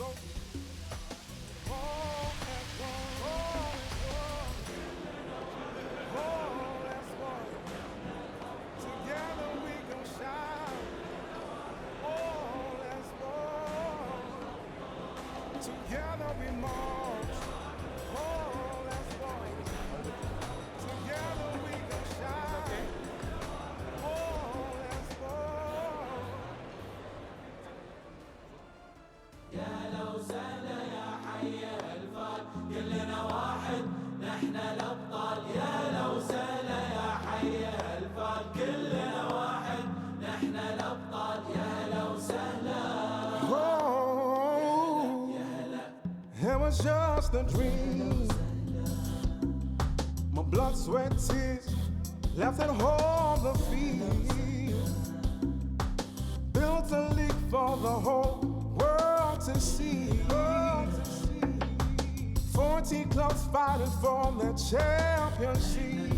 so all as one, all as one, all as one. Together we gon' shine, all as one. Together we march, all as one. Together we gon' shine, all as one. يا لو سهلة يا حي الفال كلنا واحد نحن الأبطال يا لو سهلة يا حي الفال كلنا واحد نحن الأبطال يا لو سهلة It was just a dream. My blood, sweat, tears left at home the field. Built a league for the whole world to see. 40 clubs fighting for the championship.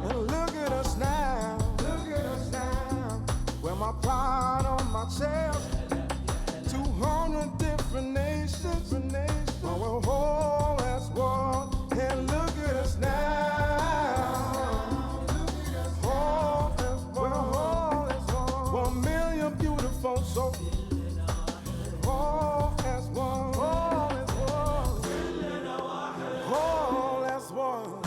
And look at us now, with my pride on my chest. 200 different nations, but we're whole as one. And look at us now, whole as one. 1 million beautiful souls, whole as one, whole as one.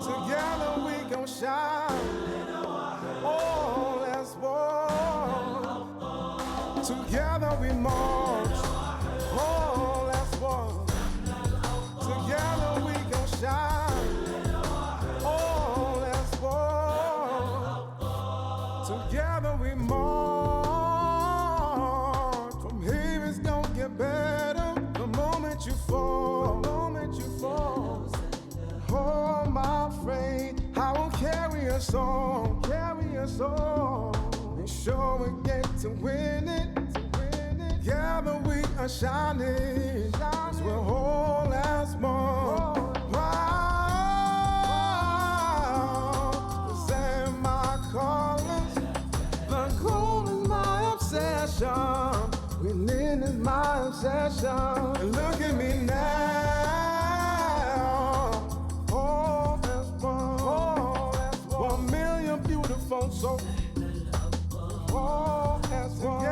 Together we gon' shine, all as one. Together we march, all as one. Together we gon' shine, all as one. Together we march. From here it's gon' get better. The moment you fall, oh my friend, I will carry us on, Make sure we get to win it. Together we are shining, 'cause we're whole as one. Wow, this ain't my colors. The goal is my obsession. Winning is my obsession. And look at me now, whole as one. 1 million beautiful souls, whole as one.